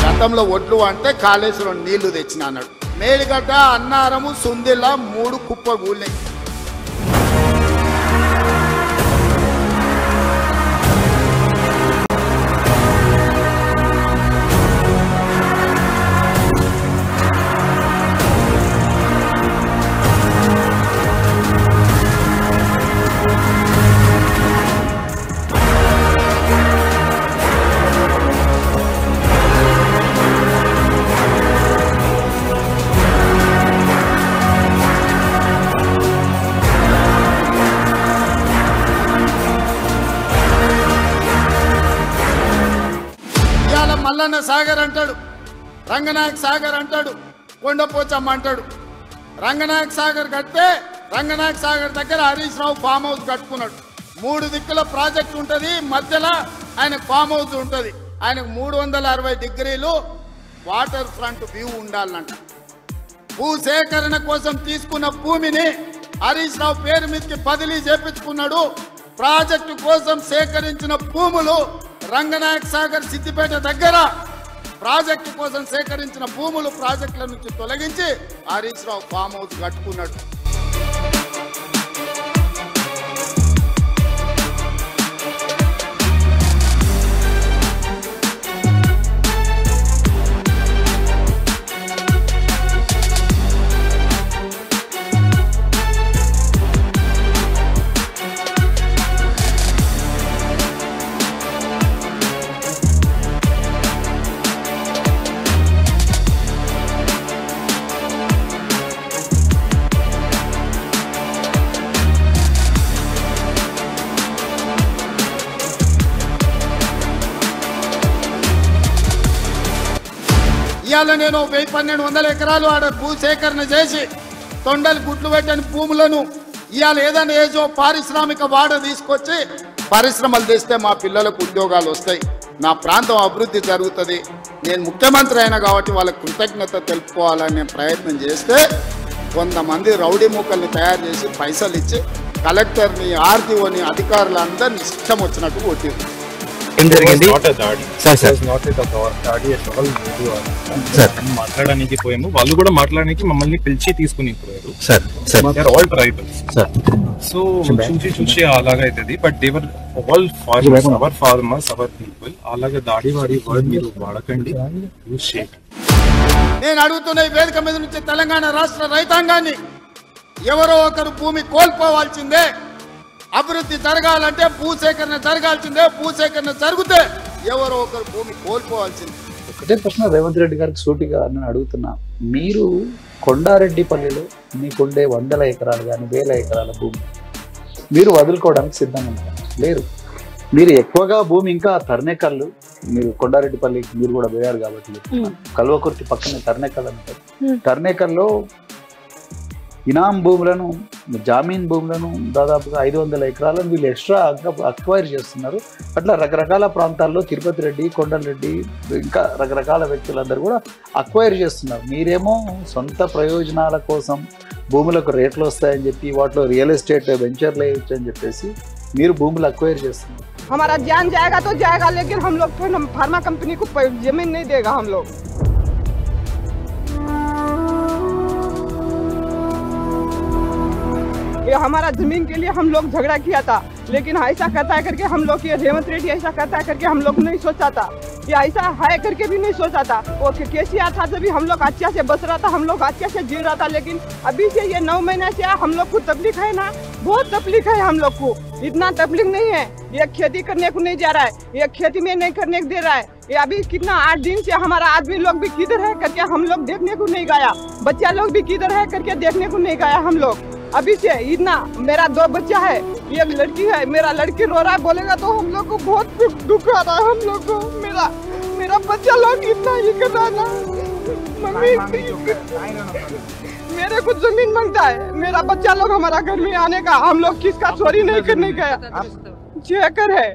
గతంలో ఒడ్లు అంటే కాళేశ్వరం నీళ్లు తెచ్చిన అన్నాడు. మేలిగడ్డ, అన్నారము, సుందిల 3 కుప్పగూలినాయి. మల్లన్న సాగర్ అంటాడు, రంగనాయక సాగర్ అంటాడు, కొండపోచమ్మ అంటాడు. రంగనాయక సాగర్ కడితే రంగనాయక సాగర్ దగ్గర హరీష్ రావు ఫామ్ హౌస్ కట్టుకున్నాడు. 3 దిక్కుల ప్రాజెక్ట్ ఉంటుంది, మధ్యలో ఆయన ఫామ్ హౌస్ ఉంటుంది. ఆయనకు 360 డిగ్రీలు వాటర్ ఫ్రంట్ వ్యూ ఉండాలంట. భూ సేకరణ కోసం తీసుకున్న భూమిని హరీష్ రావు పేరు మీదకి బదిలీ చేపించుకున్నాడు. ప్రాజెక్టు కోసం సేకరించిన భూములు రంగనాయక సాగర్ సిద్దిపేట దగ్గర ప్రాజెక్టు కోసం సేకరించిన భూములు ప్రాజెక్టుల నుంచి తొలగించి హరీష్ రావు ఫామ్ హౌస్ కట్టుకున్నాడు. ఇవాళ నేను 1200 ఎకరాలు ఆడ భూ సేకరణ చేసి తొండలు గుడ్లు పెట్టని భూములను ఇవాళ ఏదైనా ఏజో పారిశ్రామిక వాడ తీసుకొచ్చి పరిశ్రమలు తెస్తే మా పిల్లలకు ఉద్యోగాలు వస్తాయి, నా ప్రాంతం అభివృద్ధి జరుగుతుంది. నేను ముఖ్యమంత్రి అయినా కాబట్టి వాళ్ళకి కృతజ్ఞత తెలుపుకోవాలని నేను ప్రయత్నం చేస్తే కొంతమంది రౌడీ మూకల్ని తయారు చేసి పైసలు ఇచ్చి కలెక్టర్ని, ఆర్టీఓని, అధికారులందరినీ ఇష్టం వచ్చినట్టు కొట్టిరు. మాట్లాడడానికి పోయాము, వాళ్ళు కూడా మాట్లాడడానికి మమ్మల్ని పిలిచి తీసుకుని పోయారు. ఆల్ ట్రైబల్స్, సో చూసి అలాగా అవుతుంది. But they are all farmers, our farmers, our people. అలాగే దాడివాడి వర్డ్ మీరు వాడకండి, యూజ్ చేయండి. నేను అడుగుతున్న ఈ వేదిక మీద నుంచి తెలంగాణ రాష్ట్ర రైతాంగాన్ని, ఎవరో ఒకరు భూమి కోల్పోవాల్సిందే. అభివృద్ధి జరగాలంటే భూసేకరణ జరగాల్సిందే. భూసేకరణ జరిగితే ఎవరో ఒకరు భూమి కోల్పోవాల్సిందే. ఒకటే ప్రశ్న రేవంత్ రెడ్డి గారికి సూటిగా నేను అడుగుతున్నా, మీరు కొండారెడ్డిపల్లిలో మీకుండే 100 ఎకరాలు కానీ 1000 ఎకరాల భూమి మీరు వదులుకోవడానికి సిద్ధంగా ఉన్నారు? లేరు. మీరు ఎక్కువగా భూమి ఇంకా తర్నేకల్లు, మీరు కొండారెడ్డిపల్లికి మీరు కూడా పోయారు కాబట్టి కల్వకుర్తి పక్కనే తర్నేకల్ అంటారు. తర్నేకల్లో ఇనాం భూములను, జామీన్ భూములను దాదాపుగా 500 ఎకరాలను వీళ్ళు ఎక్స్ట్రా అక్వైర్ చేస్తున్నారు. అట్లా రకరకాల ప్రాంతాల్లో తిరుపతి రెడ్డి, కొండలరెడ్డి, ఇంకా రకరకాల వ్యక్తులందరూ కూడా అక్వైర్ చేస్తున్నారు. మీరేమో సొంత ప్రయోజనాల కోసం భూములకు రేట్లు వస్తాయని చెప్పి వాటిలో రియల్ ఎస్టేట్ వెంచర్లు వేయచ్చు అని చెప్పేసి మీరు భూములు అక్వైర్ చేస్తున్నారు. हमारा जान जाएगा तो जाएगा, लेकिन हम लोग तो फार्मा कंपनी को जमीन नहीं देगा हम लोग। ये हमारा जमीन के लिए हम लोग झगड़ा किया था, लेकिन ऐसा करता है करके हम लोग, ये रेवंत रेड्डी ऐसा करता है करके हम लोग नहीं सोचा था, ये ऐसा है करके भी नहीं सोचा था। वो केसीआर था जब भी हम लोग अच्छा से बस रहा था, हम लोग अच्छा से जी रहा था, लेकिन अभी से ये 9 महीने से हम लोग को तकलीफ है ना, बहुत तकलीफ है हम लोग को। इतना तकलीफ नहीं है, ये खेती करने को नहीं जा रहा है, ये खेती में नहीं करने को दे रहा है। ये अभी कितना 8 दिन से हमारा आदमी लोग भी किधर है करके हम लोग देखने को नहीं गया, बच्चा लोग भी किधर है करके देखने को नहीं गया हम लोग। अभी से इतना, मेरा 2 बच्चा है, एक लड़की है, मेरा लड़की रो रहा है, बोलेगा तो हम लोग को बहुत दुख आ रहा है। हम लोग को मेरा बच्चा लोग इतना ही कर रहा है ना, मम्मी मेरे को जमीन मांगता है, मेरा बच्चा लोग हमारा घर में आने का, हम लोग किसका चोरी नहीं करने गया, 6 एकड़ है।